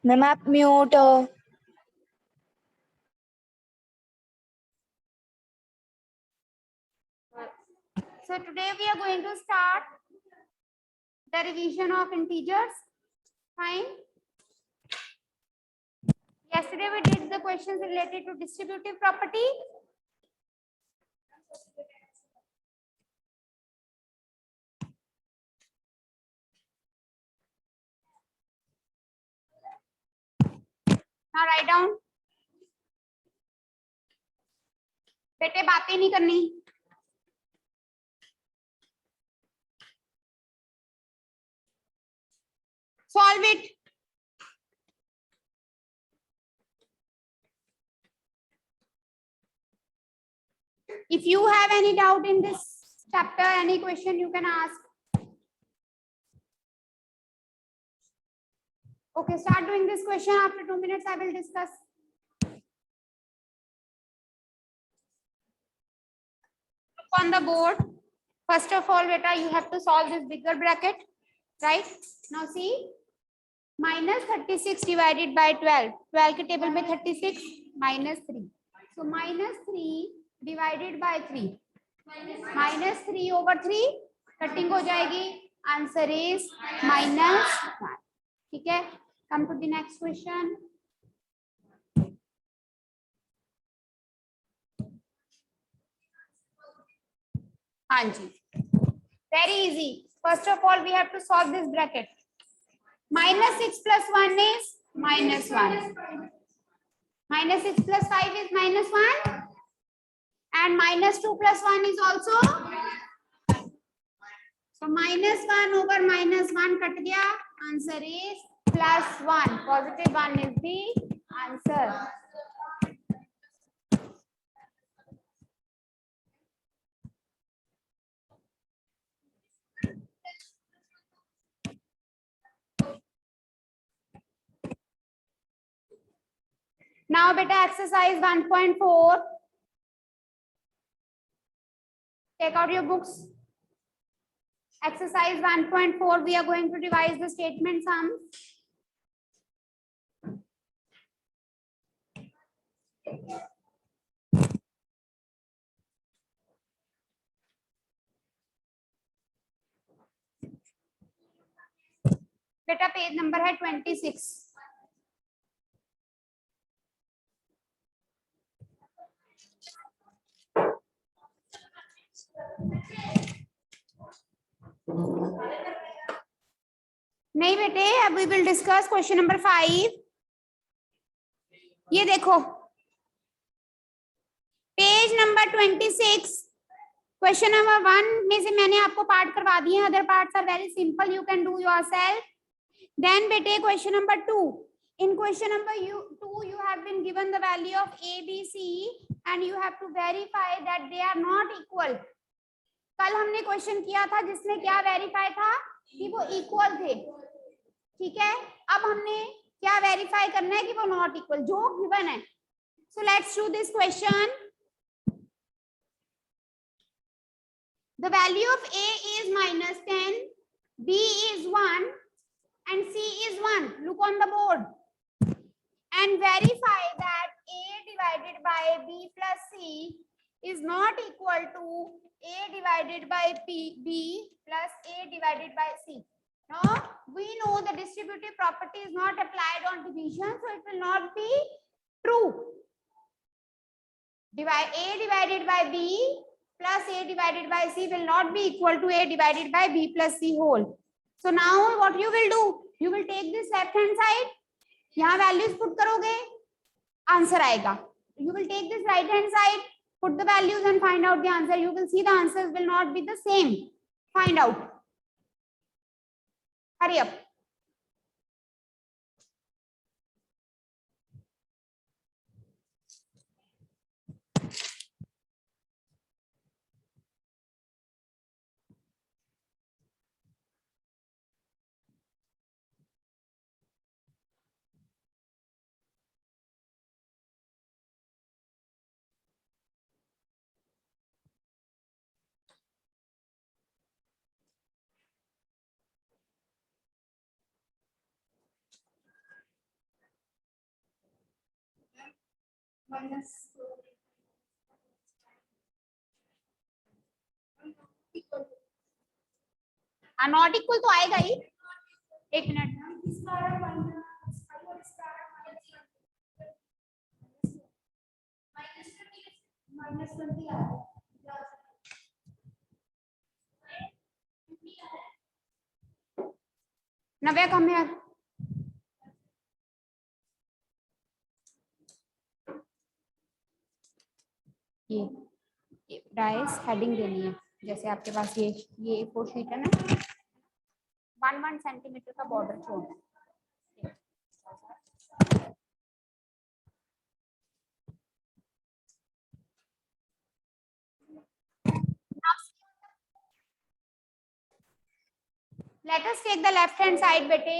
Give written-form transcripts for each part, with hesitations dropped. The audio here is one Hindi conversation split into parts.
मैम आप म्यूट हो। So today we are going to start the revision of integers. Fine. Yesterday we did the questions related to distributive property. Now write down. बेटे बातें नहीं करनी. Solve it. If you have any doubt in this chapter, any question you can ask. Okay, start doing this question. After 2 minutes, I will discuss. Look on the board. First of all, beta, you have to solve this bigger bracket, right? Now see, minus 36 divided by 12. 12 के टेबल में 36 minus 3. So minus 3 divided by 3. Minus 3 over 3. Cutting हो जाएगी. Answer is minus 1. ठीक है? Come to the next question. हाँ जी. Very easy. First of all, we have to solve this bracket. Minus 6 plus 1 is minus 1. Minus 6 plus 5 is minus 1. And minus 2 plus 1 is also. So minus 1 over minus 1 cut गया. Answer is plus 1. Positive 1 is the answer. Now beta exercise 1.4. Take out your books. Exercise 1.4, we are going to revise the statement sums. बेटा पेज नंबर है 26. नहीं बेटे, अब we will discuss question number 5. ये देखो पेज नंबर 26. क्वेश्चन नंबर 1 में से मैंने आपको पार्ट करवा दिए. Other parts are very simple, you can do yourself. Then बेटे question number 2. In question number 2, you have been given the value of A, B, C and you have to verify that they are not equal. कल हमने क्वेश्चन किया था जिसमें क्या वेरीफाई था कि वो इक्वल थे. ठीक है, अब हमने क्या वेरीफाई करना है कि वो नॉट इक्वल जो गिवन है. So let's do this question. The value of A is minus 10, B is 1 and C is 1. Look on the board and verify that A divided by B plus C is not equal to A divided by B plus A divided by C. Now we know the distributive property is not applied on division, so it will not be true. A divided by B plus A divided by C will not be equal to A divided by B plus C whole. So now what you will do? You will take this left hand side. यहाँ values put करोगे, answer आएगा. You will take this right hand side, put the values and find out the answer. You will see the answers will not be the same. Find out. Hurry up. Not equal तो आएगा ही। एक मिनट, नव्या कम है। ये डाइस हेडिंग देनी है, जैसे आपके पास ये 4 शीट है ना, 1 सेंटीमीटर का बॉर्डर छोड़ना है। Let us take the left hand side बेटे,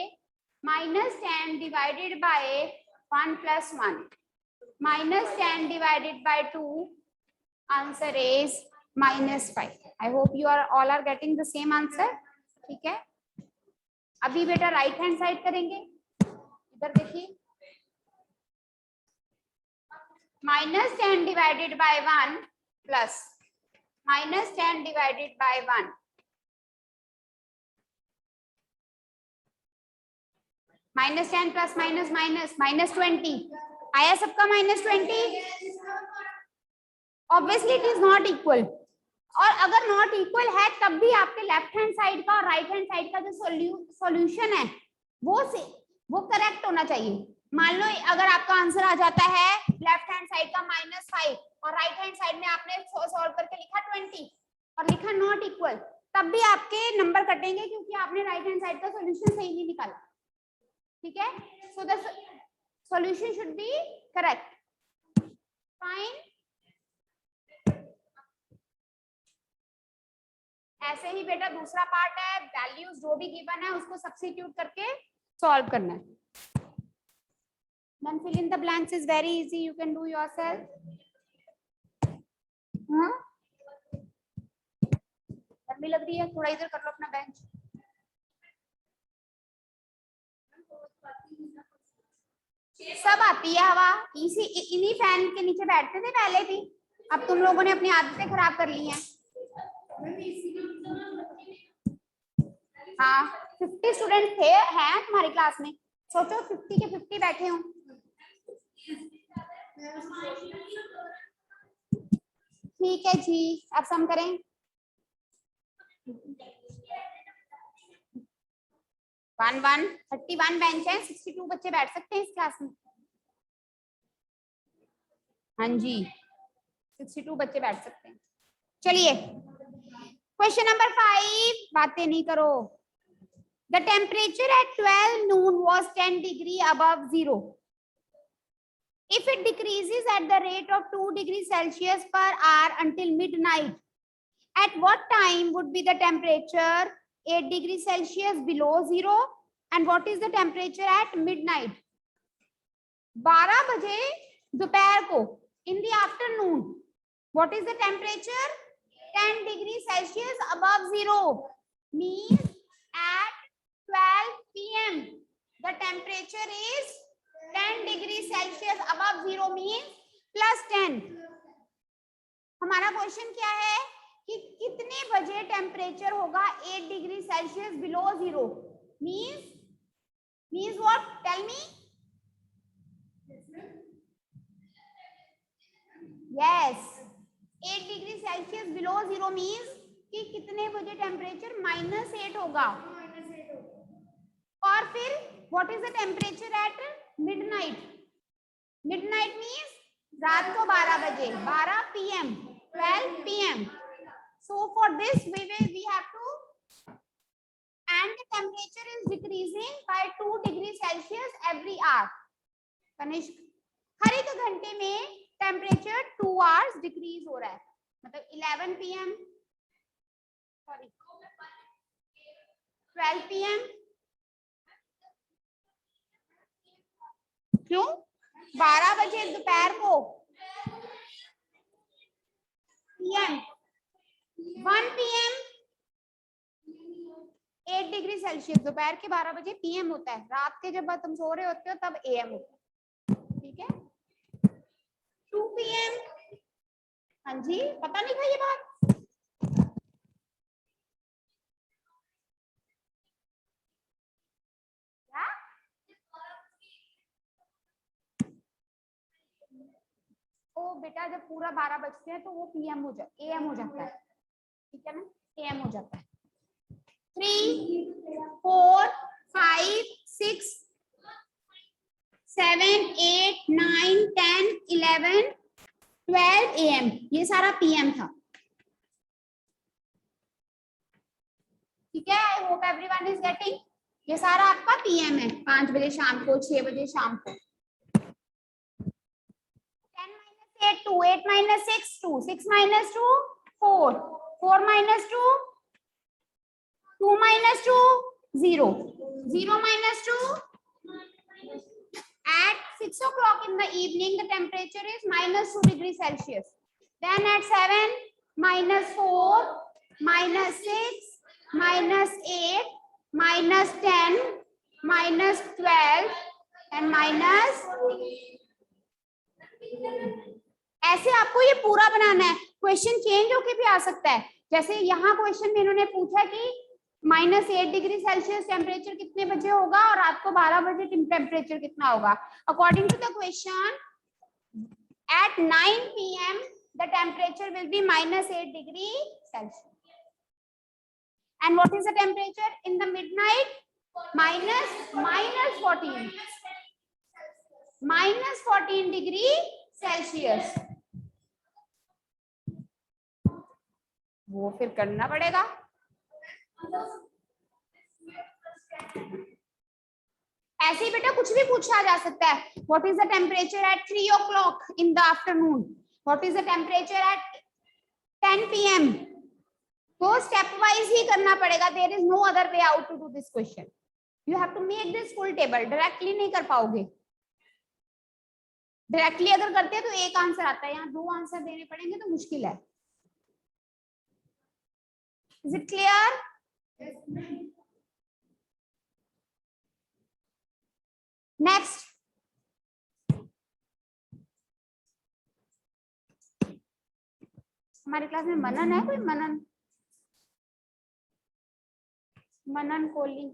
-10 divided by 1 plus 1, -10 divided by 2, answer is -5. I hope you are all are getting the same answer. ठीक है, अभी बेटा राइट हैंड साइड करेंगे, इधर देखिए, -10 divided by 1 plus -10 divided by 1, -10 plus minus minus -20, आया सबका -20। Obviously it is not equal, और अगर नॉट इक्वल है तब भी आपके लेफ्ट हैंड साइड का और राइट हैंड साइड का जो सॉल्यूशन है वो करेक्ट होना चाहिए। मान लो अगर आपका आंसर आ जाता है लेफ्ट हैंड साइड का -5 और राइट हैंड साइड में आपने सॉल्व करके लिखा 20 और लिखा नॉट इक्वल, तब भी आपके नंबर कटेंगे क्योंकि आपने राइट हैंड साइड का सॉल्यूशन सही नहीं निकाला। ठीक है, so the solution should be correct. Fine, ऐसे ही बेटा दूसरा पार्ट है, वैल्यूज जो भी गिवन है उसको सब्स्टिट्यूट करके सॉल्व करना है। Then fill in the blanks is very easy, you can do yourself. गर्मी लग रही है, थोड़ा इधर कर लो अपना बेंच। सब आती है हवा, इन्हीं फैन के नीचे बैठते थे पहले भी, अब तुम लोगों ने अपनी आदतें खराब कर ली हैं। हाँ, 50 स्टूडेंट थे हैं तुम्हारी क्लास में, सोचो 50 के 50 बैठे हों। ठीक है जी, अब सम करें। 31 बेंच है, 62 बच्चे बैठ सकते हैं इस क्लास में। हाँ जी, 62 बच्चे बैठ सकते हैं। चलिए क्वेश्चन नंबर 5, बातें नहीं करो। The temperature at 12 noon was 10 degree above zero. If it decreases at the rate of 2 degrees Celsius per hour until midnight, at what time would be the temperature 8 degrees Celsius below zero? And what is the temperature at midnight? 12 बजे दोपहर को, in the afternoon, what is the temperature? 10 degrees Celsius above zero, means at 12 p.m. the temperature is 10 degrees Celsius above zero, means +10. हमारा क्वेश्चन क्या है कि कितने बजे टेम्परेचर होगा 8 degree Celsius below zero, means what, tell me. Yes, 8 degree Celsius below zero means कि कितने बजे टेम्परेचर -8 होगा। और फिर what is the temperature at midnight? Midnight means रात को 12 बजे, 12 p.m. 12 p.m. So for this we have to, and the temperature is decreasing by 2 degrees Celsius every hour. Kanishka, हर एक घंटे में टेम्परेचर 2 hours डिक्रीज हो रहा है, मतलब 11 p.m. Sorry 12 p.m. क्यों? 12 बजे दोपहर को PM, 1 PM 8 डिग्री सेल्सियस, दोपहर के 12 बजे PM होता है, रात के जब तुम सो रहे होते हो तब AM होता है। ठीक है, PM। हाँ जी, पता नहीं था ये बात। ओ बेटा, जब पूरा 12 बजते हैं तो वो PM हो जाता, AM हो जाता है, ठीक है ना, AM हो जाता है। 3, 4, 5, 6, 7, 8, 9, 10, 11, 12 AM, ये सारा PM था, ठीक है। I hope everyone is getting. ये सारा आपका PM है, 5 बजे शाम को, 6 बजे शाम को। 10 - 8 2, 8 - 6 2, 6 - 2 4, 4 - 2 2 - 2 0, 0 - 2 at 6 o'clock in the evening the temperature is -2 degrees Celsius. Then at 7 -4 -6 -8 -10 -12 and minus। ऐसे आपको ये पूरा बनाना है। क्वेश्चन चेंज होके भी आ सकता है, जैसे यहाँ क्वेश्चन में इन्होंने पूछा कि -8 डिग्री सेल्सियस टेम्परेचर कितने बजे होगा और रात को 12 बजे टेम्परेचर कितना होगा। According to the question at 9 PM the temperature will be -8 degree Celsius. And what is the temperature in the midnight? -14 -14 degree Celsius। वो फिर करना पड़ेगा। ऐसे ही बेटा कुछ भी पूछा जा सकता है। What is the temperature at 3 o'clock in the afternoon, what is the temperature at 10 PM। तो स्टेप वाइज ही करना पड़ेगा। There is no other way out to do this question. You have to make this full table. Directly नहीं कर पाओगे। डायरेक्टली अगर करते हैं तो एक आंसर आता है, यहाँ 2 आंसर देने पड़ेंगे तो मुश्किल है। Is it clear? नेक्स्ट, हमारी क्लास में मनन है कोई? मनन कोहली।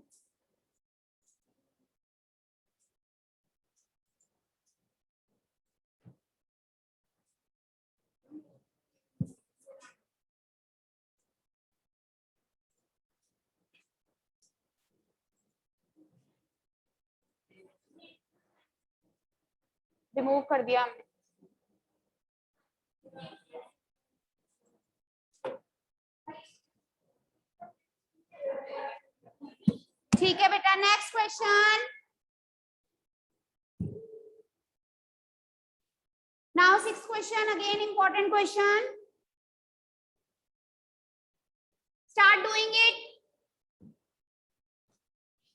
रिमूव कर दिया हमने। ठीक है बेटा, next question. Now 6th question, again important question. Start doing it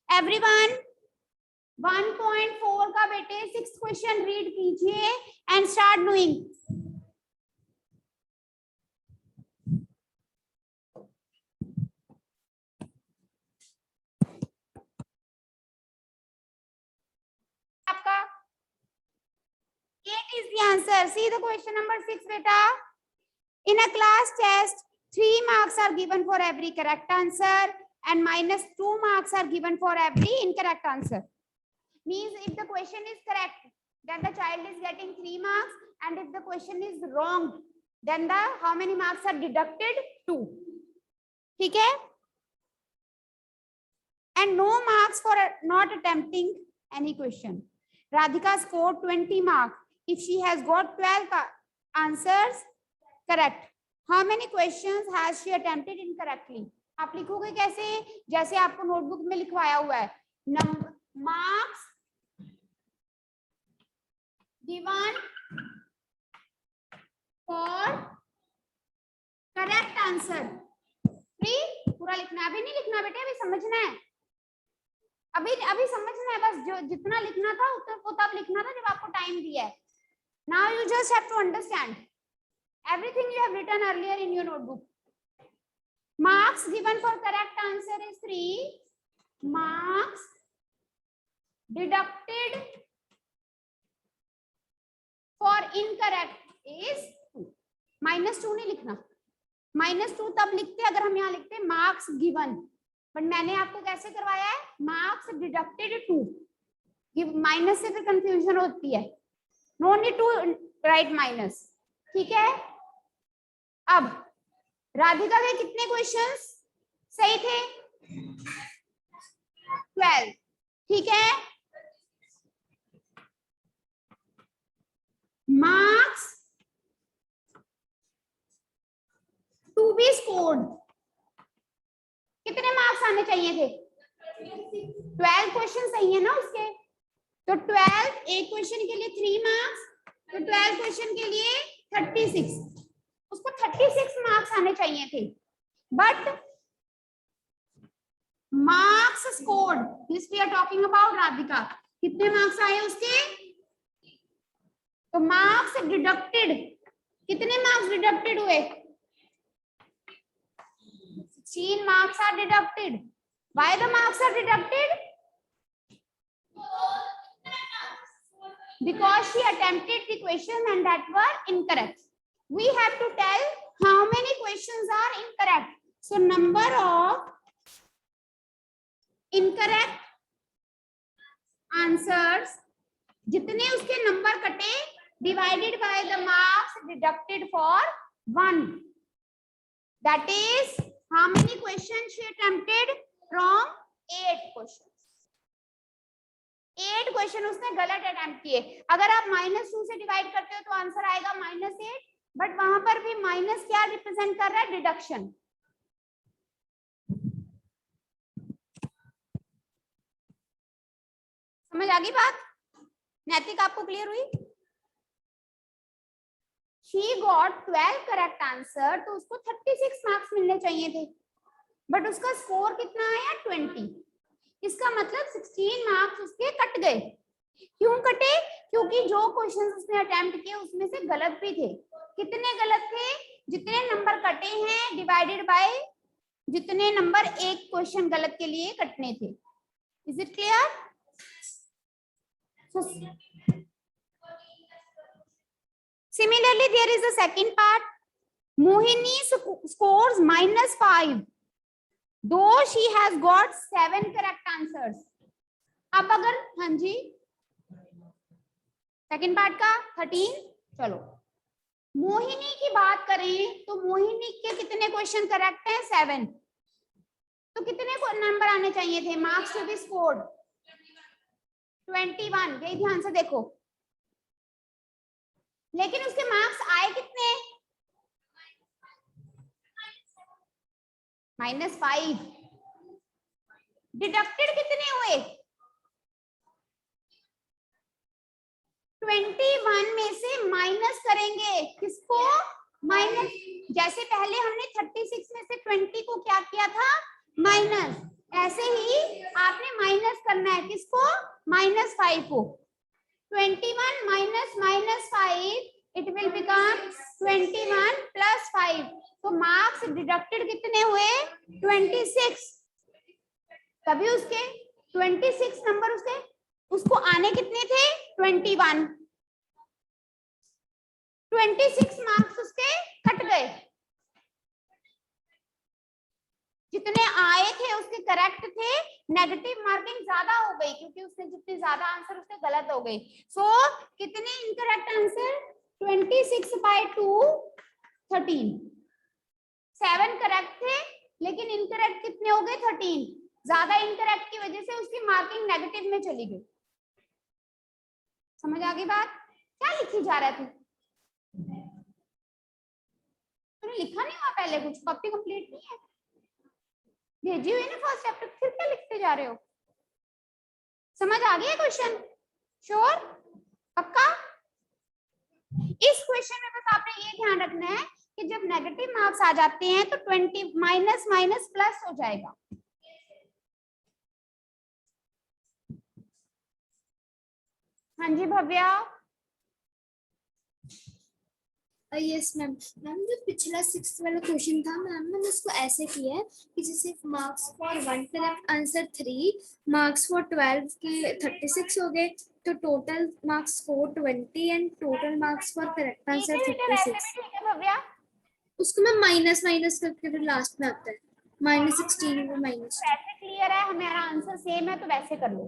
everyone. 1.4 का बेटे 6th क्वेश्चन रीड कीजिए एंड स्टार्ट डूइंग। आपका 8 is the answer. See the question number 6 beta. In a class test 3 marks are given for every correct answer and -2 marks are given for every incorrect answer. Means if the question is correct then the child is getting 3 marks, and if the question is wrong then the how many marks are deducted? 2. ठीक है? And no marks for not attempting any question. Radhika scored 20 marks if she has got 12 answers correct. How many questions has she attempted incorrectly? आप लिखोगे कैसे? जैसे आपको नोटबुक में लिखवाया हुआ है, marks given for correct answer। पूरा लिखना है, अभी नहीं लिखना बेटे, अभी समझना है, अभी समझना है बस। जो जितना लिखना था वो तब लिखना था जब आपको टाइम दिया है। Now you just have to understand everything you have written earlier in your notebook. Marks given for correct answer is 3. Marks deducted for incorrect is 2। -2 नहीं लिखना, -2 तब लिखते अगर हम यहाँ लिखते मार्क्स गिवन, बट मैंने आपको कैसे करवाया है, मार्क्स डिडक्टेड 2। माइनस से फिर कंफ्यूजन होती है, no need to write minus, ठीक है। अब राधिका के कितने क्वेश्चंस सही थे, 12, ठीक है। मार्क्स टू बी स्कोर्ड, कितने मार्क्स आने चाहिए थे, 12 क्वेश्चन सही है ना उसके, तो 12 एक क्वेश्चन के लिए 3 मार्क्स, तो 12 क्वेश्चन के लिए 36, उसको 36 मार्क्स आने चाहिए थे। But marks scored, this we are talking about Radhika, कितने मार्क्स आए उसके, तो मार्क्स डिडक्टेड, कितने मार्क्स डिडक्टेड हुए, 16 marks are deducted. Why the marks are deducted? Because she attempted the question and that were incorrect. We have to tell how many questions are incorrect. So number of incorrect answers, जितने उसके नंबर कटे, divided by the marks deducted for 1. That is how many questions she attempted from 8 questions. 8 question उसने गलत अटेम्प्ट किए। अगर आप -2 से डिवाइड करते हो तो आंसर आएगा -8, बट वहां पर भी माइनस क्या रिप्रेजेंट कर रहा है, डिडक्शन। समझ आ गई बात, नैतिक आपको क्लियर हुई। She got 12 करेक्ट आंसर, तो उसको 36 मार्क्स मिलने चाहिए थे, बट उसका स्कोर कितना आया, 20। इसका मतलब 16 मार्क्स उसके कट गए। क्यों कटे, क्योंकि जो क्वेश्चंस उसने अटेम्प्ट किए उसमें से गलत भी थे। कितने गलत थे, जितने नंबर कटे हैं डिवाइडेड बाय जितने नंबर एक क्वेश्चन गलत के लिए कटने थे। Is it clear? Similarly, there is a second part. Mohini scores -5, though she has got 7 correct answers. अब अगर, हाँ जी, सेकेंड पार्ट का 13, चलो मोहिनी की बात करें तो मोहिनी के कितने क्वेश्चन करेक्ट हैं, 7। तो कितने नंबर आने चाहिए थे, मार्क्स टू बी स्कोर्ड 21। यही ध्यान से देखो, लेकिन उसके मार्क्स आए कितने, -5। डिडक्टेड कितने हुए, 21 में से माइनस करेंगे किसको, माइनस। जैसे पहले हमने 36 में से 20 को क्या किया था, माइनस, ऐसे ही आपने माइनस करना है किसको, -5 को। 21 माइनस -5, इट विल बिकम 21 + 5। तो मार्क्स डिडक्टेड कितने हुए, 26। तभी उसके 26 नंबर उसको आने कितने थे, 21। 26 मार्क्स उसके कट गए। जितने आए थे उसके करेक्ट थे, नेगेटिव मार्किंग ज्यादा हो गई क्योंकि उसने जितने ज्यादा आंसर उसके गलत हो गई। सो कितने इनकरेक्ट आंसर, 26/2 13। 7 करेक्ट थे लेकिन इनकरेक्ट कितने हो गए, 13। ज्यादा इनकरेक्ट की वजह से उसकी मार्किंग नेगेटिव में चली गई। समझ आ गई बात, क्या लिखी जा रहा थी, तुमने लिखा नहीं हुआ पहले, कुछ कॉपी कंप्लीट नहीं है, भेजी हुई ना फर्स्ट चैप्टर, फिर क्या लिखते जा रहे हो। समझ आ गया क्वेश्चन, श्योर, पक्का। इस क्वेश्चन में बस आपने ये ध्यान रखना है कि जब नेगेटिव मार्क्स आ जाते हैं तो 20 माइनस माइनस प्लस हो जाएगा। हाँ जी भव्या। Yes ma'am. मैम जो पिछला 6th वाला क्वेश्चन था मैम, मैंने उसको ऐसे किया है कि जैसे marks for 1 correct answer 3, marks for 12 के 36 हो गए, तो total marks for 20 and total marks for correct ठीक है आंसर बेटा, वैसे 56। भी ठीक है भव्या। उसको मैं माइनस माइनस करके फिर लास्ट में आता है -16 और -2। वैसे क्लियर है, हमारा आंसर सेम है तो वैसे कर लो।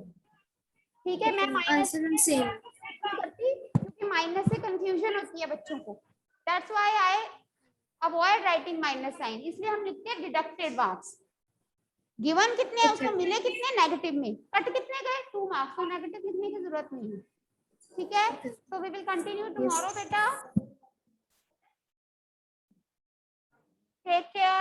ठीक है, मैं माइनस आंसर सेम। करती क्योंकि माइनस से कंफ्यूजन होती है बच्चों को। That's why I avoid writing minus sign, इसलिए हम लिखते हैं डिडक्टेड मार्क्स। गिवन कितने हैं, उसको मिले कितने नेगेटिव में, कट कितने गए 2 मार्क्स, तो नेगेटिव लिखने की जरूरत नहीं है। ठीक है, so we will continue tomorrow बेटा। Take care.